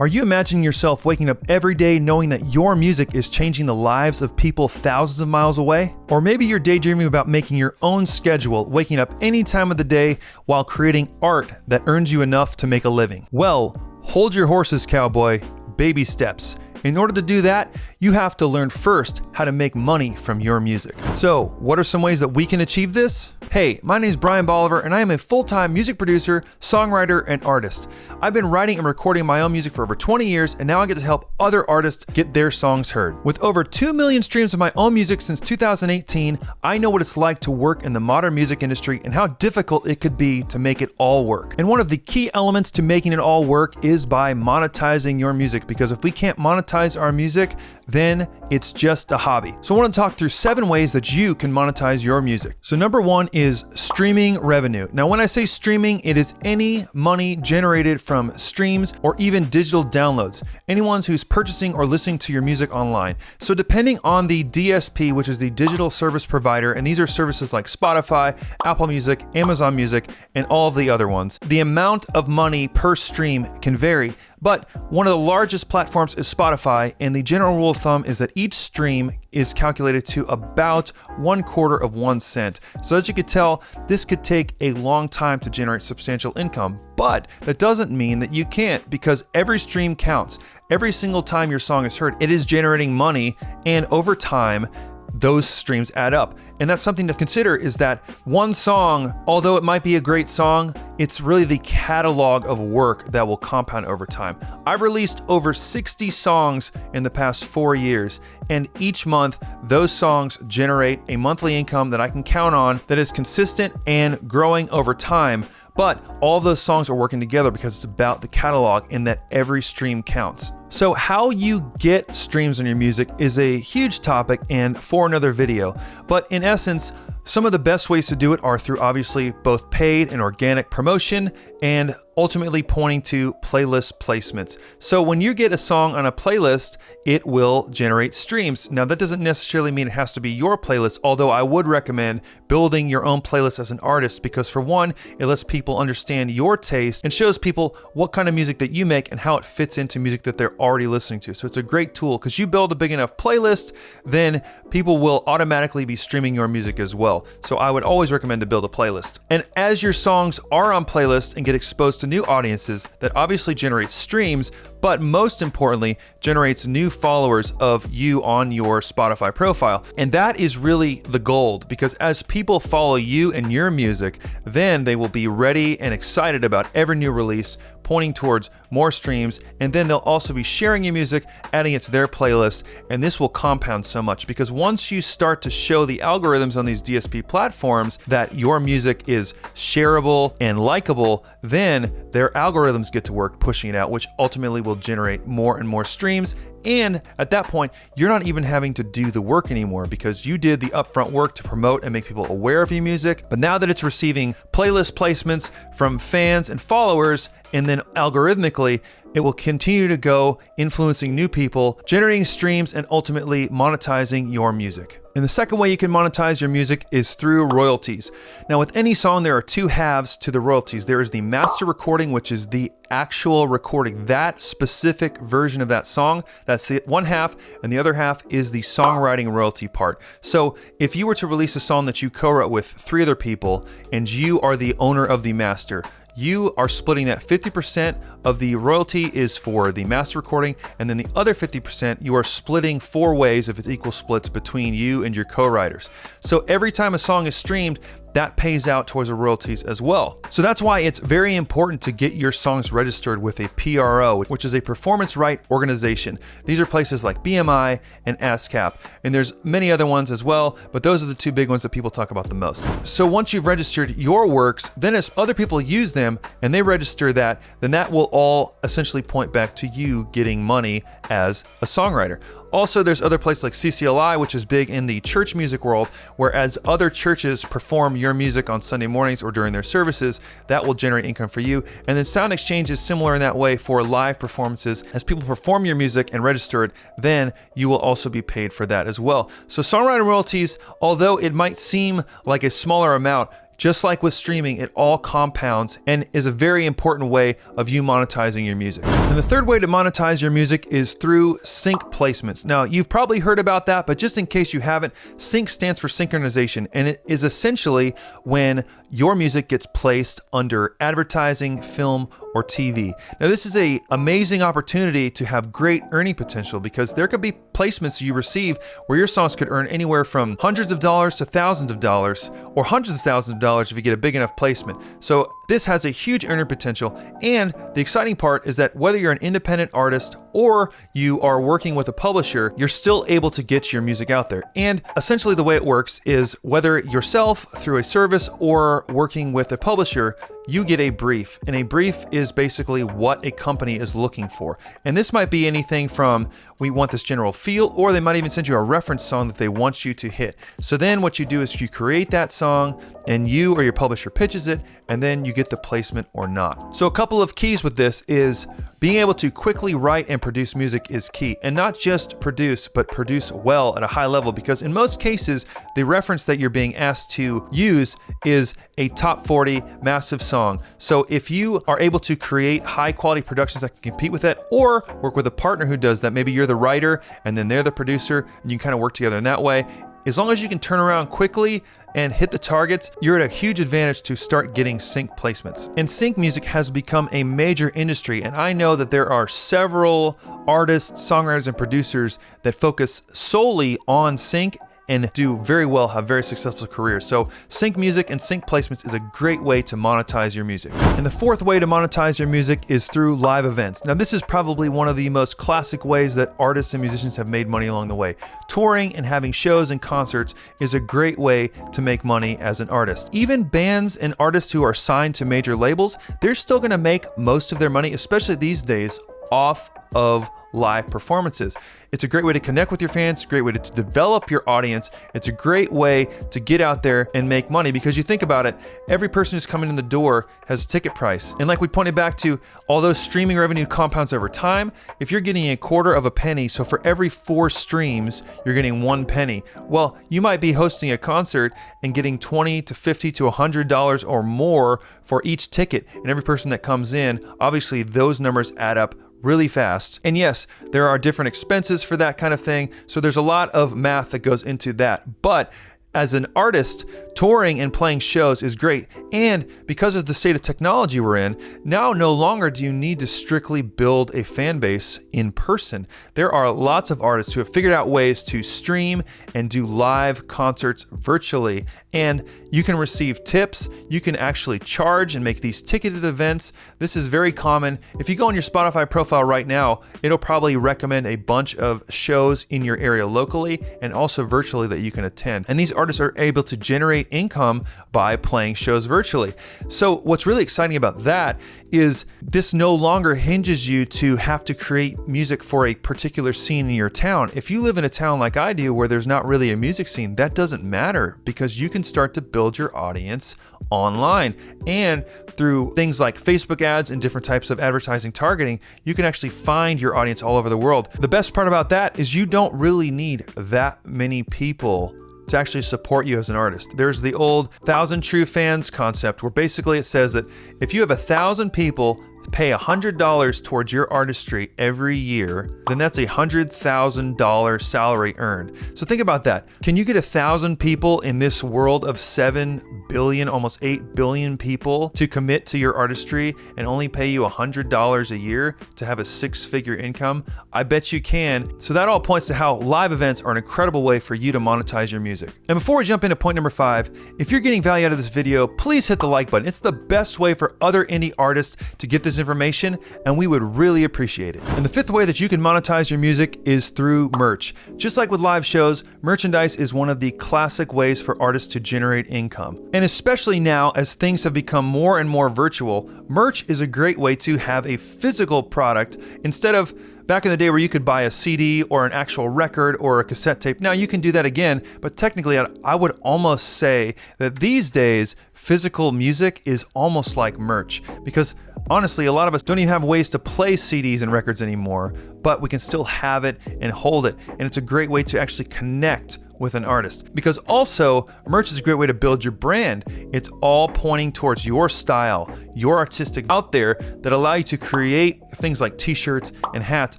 Are you imagining yourself waking up every day knowing that your music is changing the lives of people thousands of miles away? Or maybe you're daydreaming about making your own schedule, waking up any time of the day while creating art that earns you enough to make a living. Well, hold your horses, cowboy. Baby steps. In order to do that, you have to learn first how to make money from your music. So, what are some ways that we can achieve this? Hey, my name is Brian Bolivar, and I am a full-time music producer, songwriter, and artist. I've been writing and recording my own music for over 20 years, and now I get to help other artists get their songs heard. With over 2 million streams of my own music since 2018, I know what it's like to work in the modern music industry and how difficult it could be to make it all work. And one of the key elements to making it all work is by monetizing your music, because if we can't monetize our music, then it's just a hobby. So I want to talk through 7 ways that you can monetize your music. So number 1 is streaming revenue. Now, when I say streaming, it is any money generated from streams or even digital downloads. Anyone who's purchasing or listening to your music online. So depending on the DSP, which is the digital service provider, and these are services like Spotify, Apple Music, Amazon Music, and all of the other ones, the amount of money per stream can vary. But one of the largest platforms is Spotify, and the general rule of thumb is that each stream is calculated to about 1/4 of 1 cent. So as you could tell, this could take a long time to generate substantial income. But that doesn't mean that you can't, because every stream counts. Every single time your song is heard, it is generating money, and over time, those streams add up. And that's something to consider, is that one song, although it might be a great song, it's really the catalog of work that will compound over time. I've released over 60 songs in the past 4 years, and each month those songs generate a monthly income that I can count on that is consistent and growing over time. But all of those songs are working together because it's about the catalog and that every stream counts. So how you get streams on your music is a huge topic and for another video. But in essence, some of the best ways to do it are through obviously both paid and organic promotion, and ultimately pointing to playlist placements. So when you get a song on a playlist, it will generate streams. Now that doesn't necessarily mean it has to be your playlist, although I would recommend building your own playlist as an artist, because for one, it lets people understand your taste and shows people what kind of music that you make and how it fits into music that they're already listening to. So it's a great tool, because you build a big enough playlist, then people will automatically be streaming your music as well. So I would always recommend to build a playlist. And as your songs are on playlists and get exposed to new audiences, that obviously generates streams, but most importantly, generates new followers of you on your Spotify profile. And that is really the gold, because as people follow you and your music, then they will be ready and excited about every new release, pointing towards more streams, and then they'll also be sharing your music, adding it to their playlist, and this will compound so much, because once you start to show the algorithms on these DSP platforms that your music is shareable and likable, then their algorithms get to work pushing it out, which ultimately will generate more and more streams. And at that point, you're not even having to do the work anymore, because you did the upfront work to promote and make people aware of your music. But now that it's receiving playlist placements from fans and followers, and then algorithmically, it will continue to go influencing new people, generating streams, and ultimately monetizing your music. And the second way you can monetize your music is through royalties. Now with any song, there are 2 halves to the royalties. There is the master recording, which is the actual recording, that specific version of that song. That's the one half, and the other half is the songwriting royalty part. So if you were to release a song that you co-wrote with 3 other people, and you are the owner of the master, you are splitting that 50% of the royalty is for the master recording, and then the other 50% you are splitting 4 ways if it's equal splits between you and your co-writers. So every time a song is streamed, that pays out towards the royalties as well. So that's why it's very important to get your songs registered with a PRO, which is a performance right organization. These are places like BMI and ASCAP, and there's many other ones as well, but those are the 2 big ones that people talk about the most. So once you've registered your works, then as other people use them and they register that, then that will all essentially point back to you getting money as a songwriter. Also, there's other places like CCLI, which is big in the church music world, whereas other churches perform your music on Sunday mornings or during their services, that will generate income for you. And then Sound Exchange is similar in that way for live performances. As people perform your music and register it, then you will also be paid for that as well. So songwriter royalties, although it might seem like a smaller amount, Just like with streaming, it all compounds and is a very important way of you monetizing your music. And the third way to monetize your music is through sync placements. Now, you've probably heard about that, but just in case you haven't, sync stands for synchronization, and it is essentially when your music gets placed under advertising, film, or TV. Now, this is an amazing opportunity to have great earning potential because there could be placements you receive where your songs could earn anywhere from hundreds of dollars to thousands of dollars, or hundreds of thousands of dollars if you get a big enough placement. So this has a huge earning potential. And the exciting part is that whether you're an independent artist or you are working with a publisher, you're still able to get your music out there. And essentially the way it works is whether yourself through a service or working with a publisher, you get a brief, and a brief is basically what a company is looking for. And this might be anything from, we want this general feel, or they might even send you a reference song that they want you to hit. So then what you do is you create that song, and you or your publisher pitches it, and then you get the placement or not. So a couple of keys with this is being able to quickly write and produce music is key. And not just produce, but produce well at a high level, because in most cases, the reference that you're being asked to use is a top 40 massive song. So if you are able to create high quality productions that can compete with that, or work with a partner who does that, maybe you're the writer and then they're the producer, and you can kind of work together in that way. As long as you can turn around quickly and hit the targets, you're at a huge advantage to start getting sync placements. And sync music has become a major industry, and I know that there are several artists, songwriters, and producers that focus solely on sync and do very well, have very successful careers. So sync music and sync placements is a great way to monetize your music. And the fourth way to monetize your music is through live events. Now, this is probably one of the most classic ways that artists and musicians have made money along the way. Touring and having shows and concerts is a great way to make money as an artist. Even bands and artists who are signed to major labels, they're still gonna make most of their money, especially these days, off of live performances. It's a great way to connect with your fans, a great way to develop your audience. It's a great way to get out there and make money, because you think about it, every person who's coming in the door has a ticket price. And like we pointed back to, although streaming revenue compounds over time, if you're getting a quarter of a penny, so for every 4 streams, you're getting 1 penny. Well, you might be hosting a concert and getting $20 to $50 to $100 or more for each ticket. And every person that comes in, obviously those numbers add up really fast. And yes, there are different expenses for that kind of thing. So there's a lot of math that goes into that. But as an artist, touring and playing shows is great. And because of the state of technology we're in, now no longer do you need to strictly build a fan base in person. There are lots of artists who have figured out ways to stream and do live concerts virtually. And you can receive tips. You can actually charge and make these ticketed events. This is very common. If you go on your Spotify profile right now, it'll probably recommend a bunch of shows in your area locally and also virtually that you can attend. And these artists are able to generate income by playing shows virtually. So what's really exciting about that is this no longer hinges you to have to create music for a particular scene in your town. If you live in a town like I do where there's not really a music scene, that doesn't matter, because you can start to build your audience online. And through things like Facebook ads and different types of advertising targeting, you can actually find your audience all over the world. The best part about that is you don't really need that many people to actually support you as an artist. There's the old 1,000 true fans concept, where basically it says that if you have 1,000 people pay $100 towards your artistry every year, then that's $100,000 salary earned. So think about that. Can you get 1,000 people in this world of 7 billion, almost 8 billion people to commit to your artistry and only pay you $100 a year to have a 6-figure income? I bet you can. So that all points to how live events are an incredible way for you to monetize your music. And before we jump into point number 5, if you're getting value out of this video, please hit the like button. It's the best way for other indie artists to get this information, and we would really appreciate it. And the 5th way that you can monetize your music is through merch. Just like with live shows, merchandise is one of the classic ways for artists to generate income. And especially now, as things have become more and more virtual, merch is a great way to have a physical product instead of back in the day where you could buy a CD or an actual record or a cassette tape. Now you can do that again, but technically I would almost say that these days physical music is almost like merch, because honestly, a lot of us don't even have ways to play CDs and records anymore, but we can still have it and hold it. And it's a great way to actually connect with an artist. Because also, merch is a great way to build your brand. It's all pointing towards your style, your artistic out there that allow you to create things like t-shirts and hats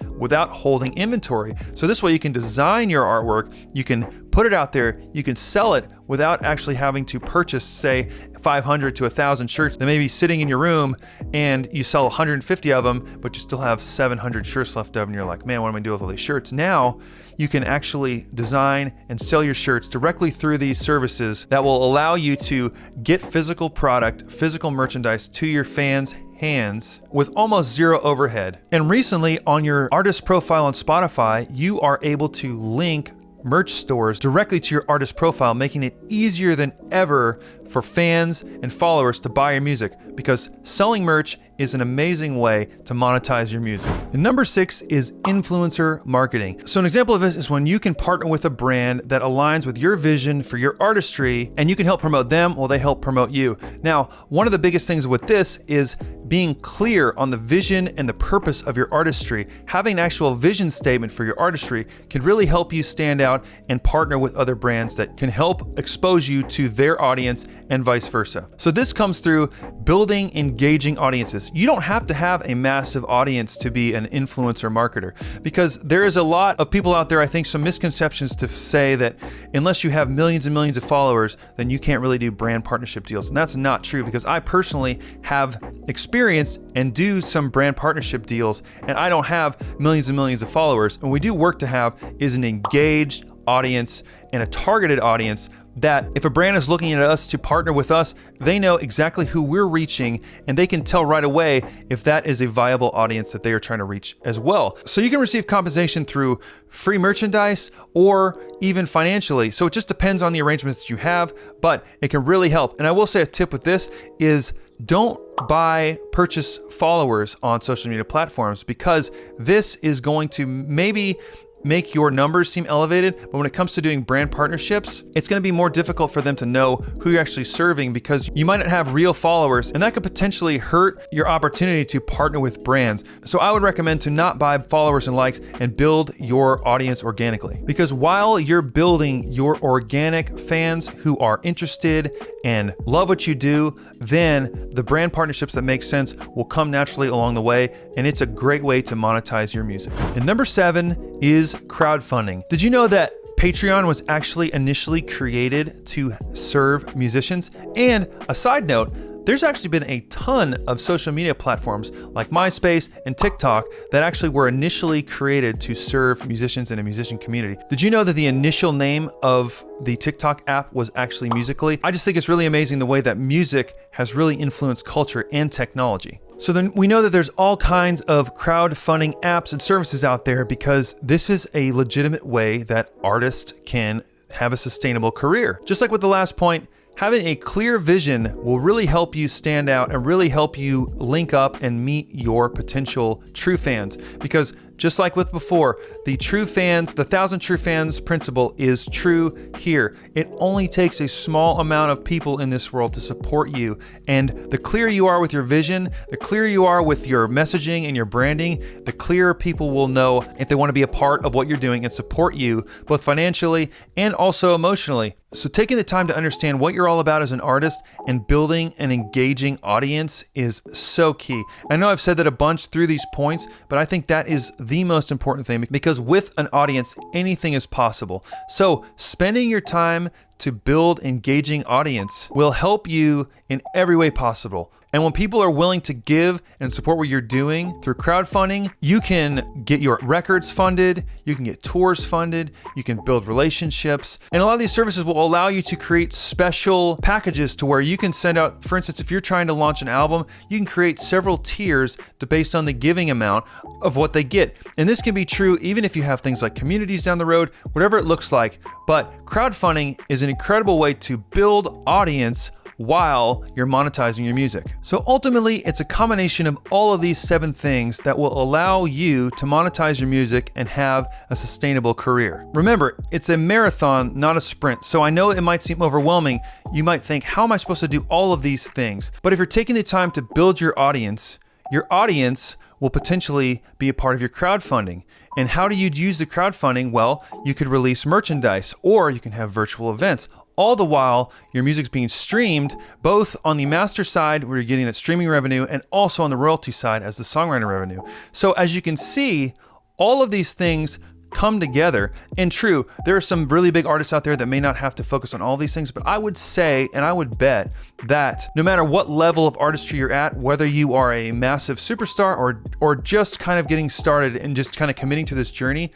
without holding inventory. So this way you can design your artwork, you can put it out there, you can sell it without actually having to purchase, say, 500 to 1,000 shirts that may be sitting in your room, and you sell 150 of them, but you still have 700 shirts left over, and you're like, man, what am I doing with all these shirts? Now, you can actually design and sell your shirts directly through these services that will allow you to get physical product, physical merchandise to your fans' hands with almost zero overhead. And recently, on your artist profile on Spotify, you are able to link merch stores directly to your artist profile, making it easier than ever for fans and followers to buy your music, because selling merch is an amazing way to monetize your music. And number 6 is influencer marketing. So an example of this is when you can partner with a brand that aligns with your vision for your artistry, and you can help promote them while they help promote you. Now, one of the biggest things with this is being clear on the vision and the purpose of your artistry. Having an actual vision statement for your artistry can really help you stand out and partner with other brands that can help expose you to their audience and vice versa. So this comes through building engaging audiences. You don't have to have a massive audience to be an influencer marketer, because there is a lot of people out there, I think, some misconceptions to say that unless you have millions and millions of followers, then you can't really do brand partnership deals. And that's not true, because I personally have experienced and do some brand partnership deals, and I don't have millions and millions of followers. And we do work to have is an engaged audience and a targeted audience that if a brand is looking at us to partner with us, they know exactly who we're reaching, and they can tell right away if that is a viable audience that they are trying to reach as well. So you can receive compensation through free merchandise or even financially. So it just depends on the arrangements that you have, but it can really help. And I will say a tip with this is don't purchase followers on social media platforms, because this is going to maybe make your numbers seem elevated, but when it comes to doing brand partnerships, it's going to be more difficult for them to know who you're actually serving, because you might not have real followers, and that could potentially hurt your opportunity to partner with brands. So I would recommend to not buy followers and likes and build your audience organically, because while you're building your organic fans who are interested and love what you do, then the brand partnerships that make sense will come naturally along the way, and it's a great way to monetize your music. And number 7 is crowdfunding. Did you know that Patreon was actually initially created to serve musicians? And a side note, there's actually been a ton of social media platforms like MySpace and TikTok that actually were initially created to serve musicians in a musician community. Did you know that the initial name of the TikTok app was actually Musical.ly? I just think it's really amazing the way that music has really influenced culture and technology. So then we know that there's all kinds of crowdfunding apps and services out there, because this is a legitimate way that artists can have a sustainable career. Just like with the last point, having a clear vision will really help you stand out and really help you link up and meet your potential true fans. Because just like with before, the true fans, the 1,000 true fans principle is true here. It only takes a small amount of people in this world to support you. And the clearer you are with your vision, the clearer you are with your messaging and your branding, the clearer people will know if they want to be a part of what you're doing and support you, both financially and also emotionally. So taking the time to understand what you're all about as an artist and building an engaging audience is so key. I know I've said that a bunch through these points, but I think that is the most important thing, because with an audience, anything is possible. So spending your time to build engaging audience will help you in every way possible. And when people are willing to give and support what you're doing through crowdfunding, you can get your records funded, you can get tours funded, you can build relationships. And a lot of these services will allow you to create special packages to where you can send out, for instance, if you're trying to launch an album, you can create several tiers based on the giving amount of what they get. And this can be true even if you have things like communities down the road, whatever it looks like. But crowdfunding is an incredible way to build audience while you're monetizing your music. So ultimately, it's a combination of all of these 7 things that will allow you to monetize your music and have a sustainable career. Remember, it's a marathon, not a sprint. So I know it might seem overwhelming. You might think, how am I supposed to do all of these things? But if you're taking the time to build your audience will potentially be a part of your crowdfunding. And how do you use the crowdfunding? Well, you could release merchandise, or you can have virtual events. All the while, your music's being streamed, both on the master side, where you're getting that streaming revenue, and also on the royalty side as the songwriter revenue. So as you can see, all of these things come together. And true, there are some really big artists out there that may not have to focus on all these things, but I would say, and I would bet, that no matter what level of artistry you're at, whether you are a massive superstar or just kind of getting started and just kind of committing to this journey,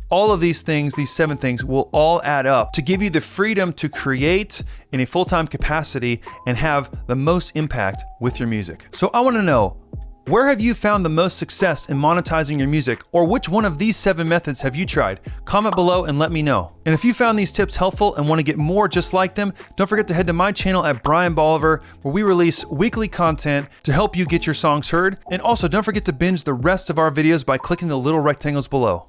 all of these things, these 7 things, will all add up to give you the freedom to create in a full-time capacity and have the most impact with your music. So I want to know, where have you found the most success in monetizing your music, or which one of these 7 methods have you tried? Comment below and let me know. And if you found these tips helpful and want to get more just like them, don't forget to head to my channel at Bryan Bolivar, where we release weekly content to help you get your songs heard. And also don't forget to binge the rest of our videos by clicking the little rectangles below.